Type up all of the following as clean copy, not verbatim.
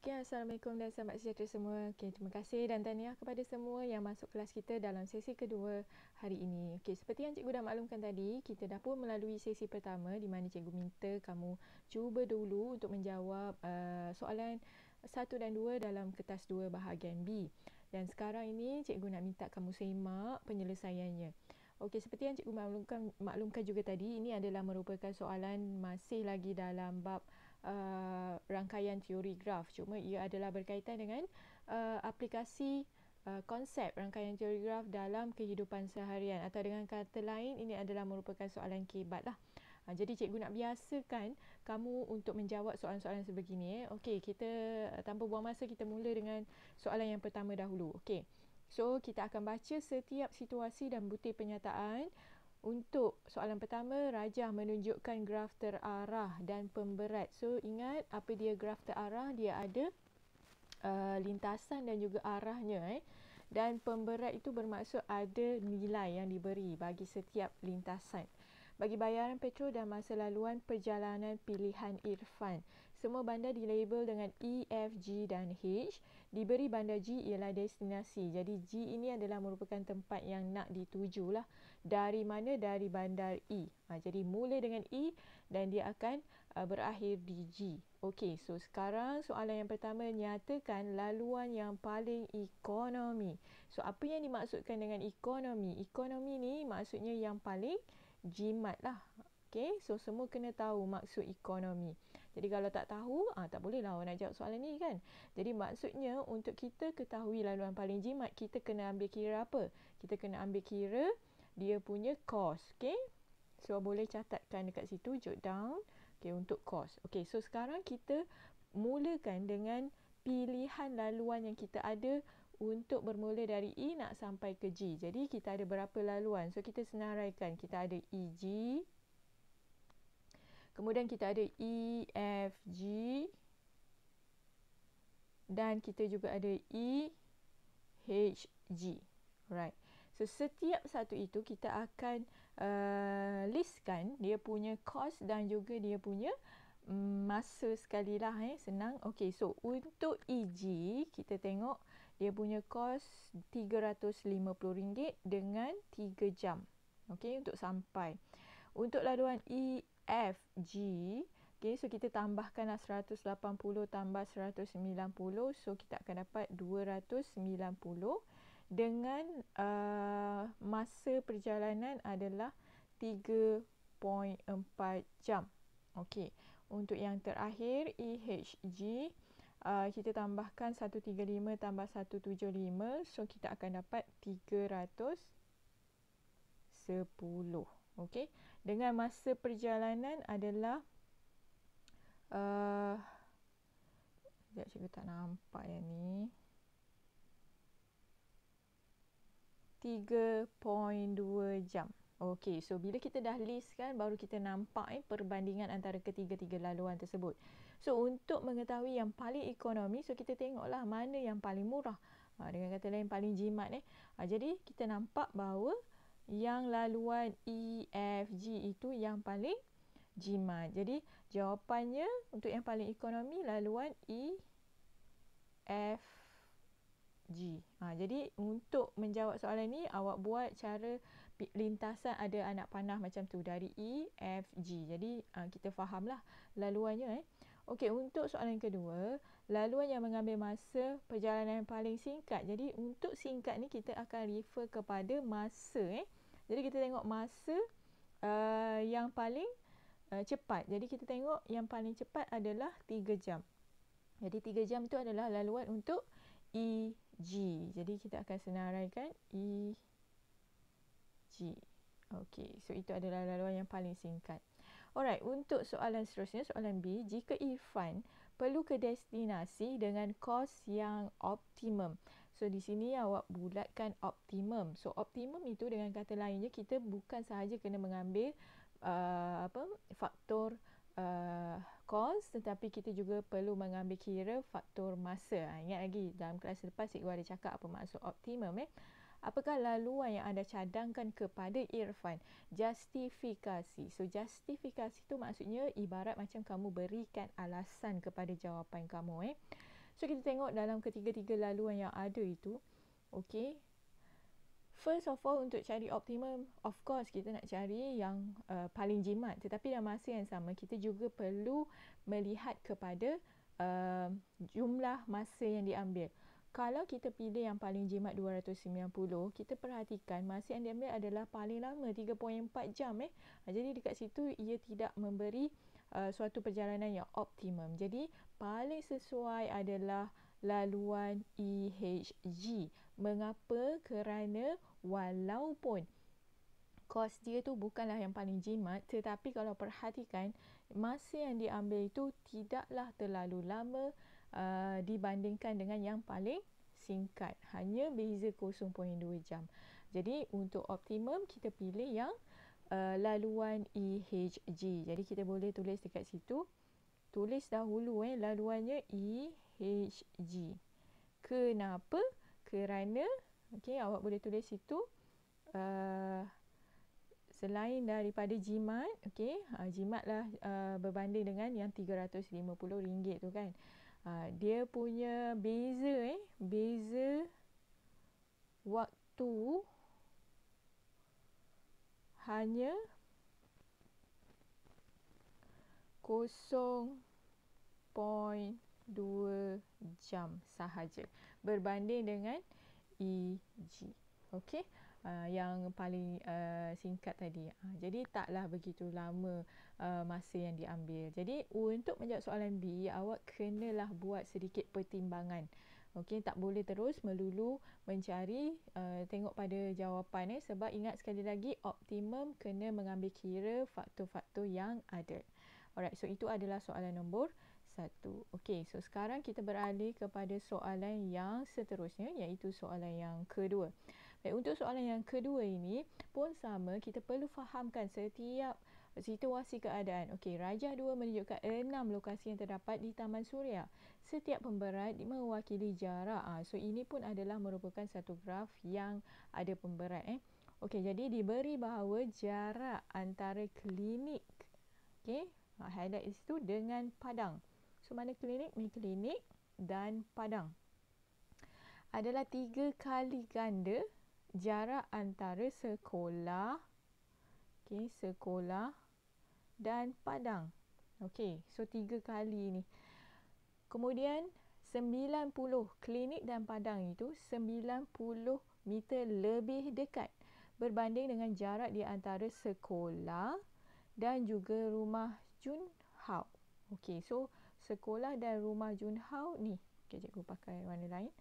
Assalamualaikum dan selamat sejahtera semua. Terima kasih dan tahniah kepada semua yang masuk kelas kita dalam sesi kedua hari ini. Seperti yang cikgu dah maklumkan tadi, kita dah pun melalui sesi pertama di mana cikgu minta kamu cuba dulu untuk menjawab soalan 1 dan 2 dalam kertas 2 bahagian B. Dan sekarang ini cikgu nak minta kamu semak penyelesaiannya. Seperti yang cikgu maklumkan juga tadi, ini adalah merupakan soalan masih lagi dalam bab rangkaian teori graf. Cuma ia adalah berkaitan dengan aplikasi konsep rangkaian teori graf dalam kehidupan seharian, atau dengan kata lain ini adalah merupakan soalan kebat lah. Jadi cikgu nak biasakan kamu untuk menjawab soalan-soalan sebegini. Kita tanpa buang masa, kita mula dengan soalan yang pertama dahulu. So kita akan baca setiap situasi dan butir penyataan. Untuk soalan pertama, Rajah menunjukkan graf terarah dan pemberat. So ingat apa dia graf terarah? Dia ada lintasan dan juga arahnya. Dan pemberat itu bermaksud ada nilai yang diberi bagi setiap lintasan. Bagi bayaran petrol dan masa laluan perjalanan pilihan Irfan, semua bandar dilabel dengan E, F, G dan H. Diberi bandar G ialah destinasi. Jadi G ini adalah merupakan tempat yang nak dituju lah. Dari mana? Dari bandar E. Jadi mula dengan E dan dia akan berakhir di G. So sekarang soalan yang pertama, nyatakan laluan yang paling ekonomi. So apa yang dimaksudkan dengan ekonomi? Ekonomi ni maksudnya yang paling jimat lah. So semua kena tahu maksud ekonomi. Jadi kalau tak tahu, tak boleh lah awak nak jawab soalan ni kan. Jadi maksudnya untuk kita ketahui laluan paling jimat, kita kena ambil kira apa? Kita kena ambil kira dia punya cost. So boleh catatkan dekat situ, jot down. Untuk cost. So sekarang kita mulakan dengan pilihan laluan yang kita ada untuk bermula dari E nak sampai ke G. Jadi kita ada berapa laluan? So kita senaraikan. Kita ada EG, kemudian kita ada EFG, dan kita juga ada EHG. Right. So setiap satu itu kita akan listkan dia punya cost dan juga dia punya masa sekali lah. Senang. So untuk EG kita tengok dia punya kos RM350 dengan 3 jam. Untuk sampai. Untuk laluan EFG, so kita tambahkanlah 180 tambah 190. So kita akan dapat 290 dengan masa perjalanan adalah 3.4 jam. Untuk yang terakhir EHG, kita tambahkan 135 tambah 175. So kita akan dapat 310. Dengan masa perjalanan adalah sekejap, cikgu tak nampak yang ni, 3.2 jam. So bila kita dah list kan, baru kita nampak perbandingan antara ketiga-tiga laluan tersebut. So untuk mengetahui yang paling ekonomi, so kita tengoklah mana yang paling murah. Dengan kata lain paling jimat. Jadi kita nampak bahawa yang laluan EFG itu yang paling jimat. Jadi jawapannya untuk yang paling ekonomi laluan EFG. Jadi untuk menjawab soalan ni, awak buat cara lintasan ada anak panah macam tu dari E, F, G. Jadi kita fahamlah laluannya. Untuk soalan kedua, laluan yang mengambil masa perjalanan yang paling singkat. Jadi untuk singkat ni kita akan refer kepada masa. Jadi kita tengok masa yang paling cepat. Jadi kita tengok yang paling cepat adalah 3 jam. Jadi 3 jam tu adalah laluan untuk EG. Jadi kita akan senaraikan EG. So itu adalah laluan yang paling singkat. Alright, untuk soalan seterusnya, soalan B, jika Irfan perlu ke destinasi dengan kos yang optimum. So di sini awak bulatkan optimum. So optimum itu dengan kata lainnya, kita bukan sahaja kena mengambil faktor cost, tetapi kita juga perlu mengambil kira faktor masa. Ingat lagi dalam kelas lepas cikgu ada cakap apa maksud optimum. Apakah laluan yang anda cadangkan kepada Irfan? Justifikasi. So justifikasi tu maksudnya ibarat macam kamu berikan alasan kepada jawapan kamu. So kita tengok dalam ketiga-tiga laluan yang ada itu, okey. First of all, untuk cari optimum, of course kita nak cari yang paling jimat. Tetapi dalam masa yang sama, kita juga perlu melihat kepada jumlah masa yang diambil. Kalau kita pilih yang paling jimat 290, kita perhatikan masa yang diambil adalah paling lama 3.4 jam. Jadi dekat situ ia tidak memberi suatu perjalanan yang optimum. Jadi paling sesuai adalah laluan EHG. Mengapa? Kerana walaupun kos dia tu bukanlah yang paling jimat, tetapi kalau perhatikan masa yang diambil itu tidaklah terlalu lama dibandingkan dengan yang paling singkat, hanya beza 0.2 jam. Jadi untuk optimum kita pilih yang laluan EHG. Jadi kita boleh tulis dekat situ, tulis dahulu laluannya EHG. Kenapa? Kerana awak boleh tulis situ selain daripada jimat, jimatlah berbanding dengan yang RM350 tu kan. Dia punya beza beza waktu hanya 0.2 jam sahaja berbanding dengan EG. Okey. Yang paling singkat tadi. Jadi taklah begitu lama masa yang diambil. Jadi untuk menjawab soalan B, awak kenalah buat sedikit pertimbangan. Okey, tak boleh terus melulu mencari tengok pada jawapan sebab ingat sekali lagi optimum kena mengambil kira faktor-faktor yang ada. Alright, so itu adalah soalan nombor 1. Okey, so sekarang kita beralih kepada soalan yang seterusnya, iaitu soalan yang kedua. Baik, untuk soalan yang kedua ini pun sama, kita perlu fahamkan setiap situasi keadaan. Okey, Rajah 2 menunjukkan 6 lokasi yang terdapat di Taman Suria. Setiap pemberat mewakili jarak. So ini pun adalah merupakan satu graf yang ada pemberat. Okey, jadi diberi bahawa jarak antara klinik, highlight itu dengan padang. So mana klinik? Ni klinik dan padang. Adalah 3 kali ganda jarak antara sekolah, sekolah dan padang. Okey, so 3 kali ni. Kemudian 90 klinik dan padang itu 90 meter lebih dekat berbanding dengan jarak di antara sekolah dan juga rumah Jun Hao. Okey, so sekolah dan rumah Jun Hao ni. Okey, cikgu pakai warna lain.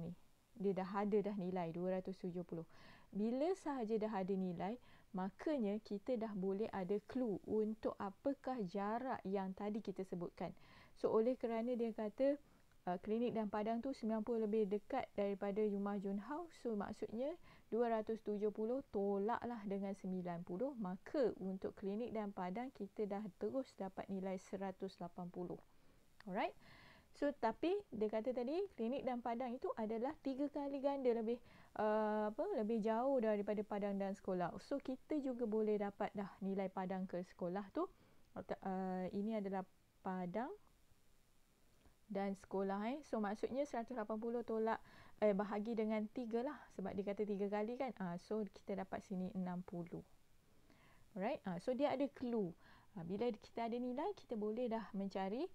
Ni. Dia dah ada nilai 270. Bila sahaja dah ada nilai, makanya kita dah boleh ada clue untuk apakah jarak yang tadi kita sebutkan. So oleh kerana dia kata klinik dan padang tu 90 lebih dekat daripada rumah Jun Hao, so maksudnya 270 tolaklah dengan 90, maka untuk klinik dan padang kita dah terus dapat nilai 180. Alright. So tapi dia kata tadi klinik dan padang itu adalah 3 kali ganda lebih lebih jauh daripada padang dan sekolah. So kita juga boleh dapat dah nilai padang ke sekolah tu. Ini adalah padang dan sekolah. So maksudnya 180 tolak bahagi dengan 3 lah, sebab dia kata 3 kali kan. So kita dapat sini 60. Alright. So dia ada clue. Bila kita ada nilai, kita boleh dah mencari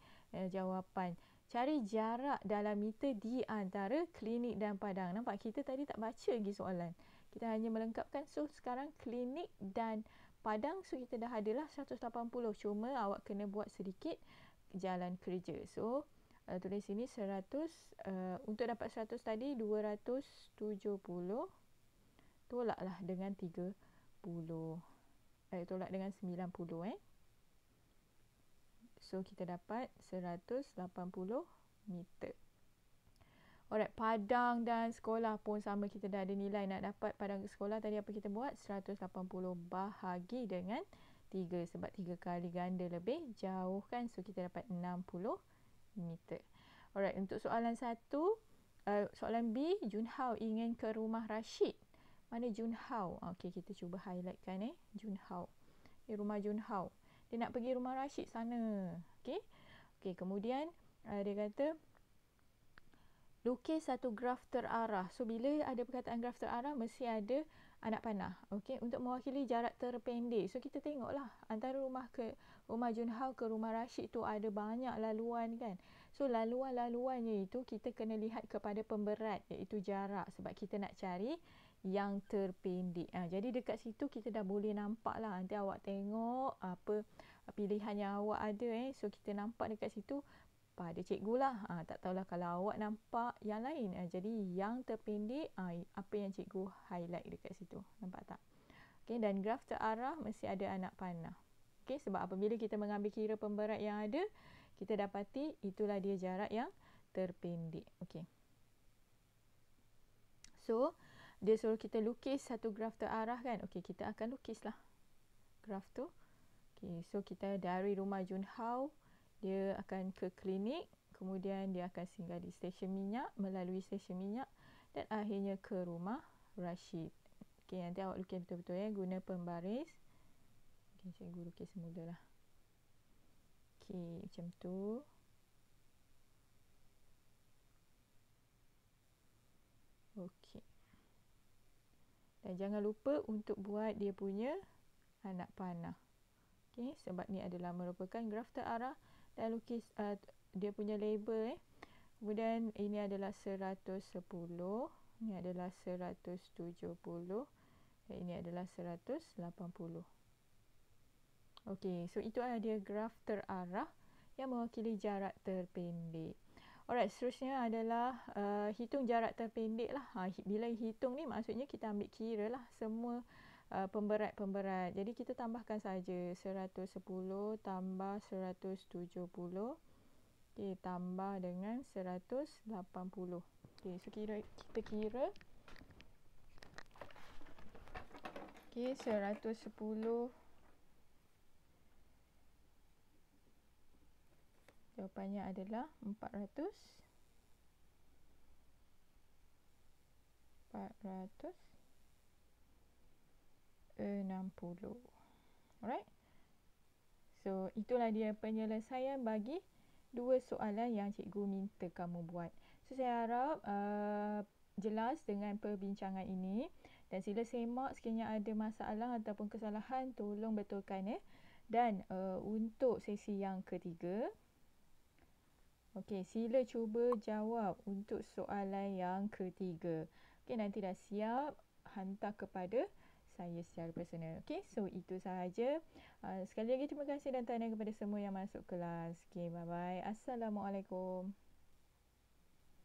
jawapan. Cari jarak dalam meter di antara klinik dan padang. Nampak kita tadi tak baca lagi soalan. Kita hanya melengkapkan. So sekarang klinik dan padang, so kita dah adalah 180. Cuma awak kena buat sedikit jalan kerja. So tulis sini 100. Untuk dapat 100 tadi 270. Tolaklah dengan 30. Tolak dengan 90. So kita dapat 180 meter. Alright, padang dan sekolah pun sama, kita dah ada nilai. Nak dapat padang ke sekolah tadi apa kita buat? 180 bahagi dengan 3, sebab 3 kali ganda lebih jauh kan. So kita dapat 60 meter. Alright, untuk soalan 1, soalan B, Jun Hao ingin ke rumah Rashid. Mana Jun Hao? Okey, kita cuba highlightkan Jun Hao. Rumah Jun Hao. Dia nak pergi rumah Rashid sana. Okey. Okey, kemudian dia kata lukis satu graf terarah. So bila ada perkataan graf terarah mesti ada anak panah. Okey, untuk mewakili jarak terpendek. So kita tengoklah antara rumah Junhao ke rumah Rashid tu ada banyak laluan kan. So laluan-laluannya itu kita kena lihat kepada pemberat iaitu jarak sebab kita nak cari yang terpendek. Jadi dekat situ kita dah boleh nampak lah. Nanti awak tengok apa pilihan yang awak ada So kita nampak dekat situ pada cikgu lah. Tak tahulah kalau awak nampak yang lain. Jadi yang terpendek apa yang cikgu highlight dekat situ. Nampak tak? Okay, dan graf terarah mesti ada anak panah. Okay, sebab apabila kita mengambil kira pemberat yang ada, kita dapati itulah dia jarak yang terpendek. Okay. So, dia suruh kita lukis satu graf terarah kan. Okay, kita akan lukislah graf tu. Okay, so kita dari rumah Junhao, dia akan ke klinik, kemudian dia akan singgah di stesen minyak, melalui stesen minyak dan akhirnya ke rumah Rashid. Okay, nanti awak lukis betul-betul guna pembaris. Okay, cikgu lukis semula lah. Okay, macam tu. Okay. Dan jangan lupa untuk buat dia punya anak panah. Okay, sebab ni adalah merupakan graf terarah dan lukis dia punya label Kemudian ini adalah 110, ini adalah 170 dan ini adalah 180. Okey, so itu adalah dia graf terarah yang mewakili jarak terpendek. Alright, seterusnya adalah hitung jarak terpendek lah. Bila hitung ni maksudnya kita ambil kira lah semua pemberat-pemberat. Jadi kita tambahkan saja 110 tambah 170. Okey, tambah dengan 180. Okey, so kita kira. Okey, 110. Jawapannya adalah 460. Alright. So, itulah dia penyelesaian bagi dua soalan yang cikgu minta kamu buat. So, saya harap jelas dengan perbincangan ini dan sila semak sekiranya ada masalah ataupun kesalahan tolong betulkan Dan untuk sesi yang ketiga, okey, sila cuba jawab untuk soalan yang ketiga. Okey, nanti dah siap hantar kepada saya secara personal. Okey, so itu sahaja. Sekali lagi terima kasih dan tahniah kepada semua yang masuk kelas. Okey, bye-bye. Assalamualaikum.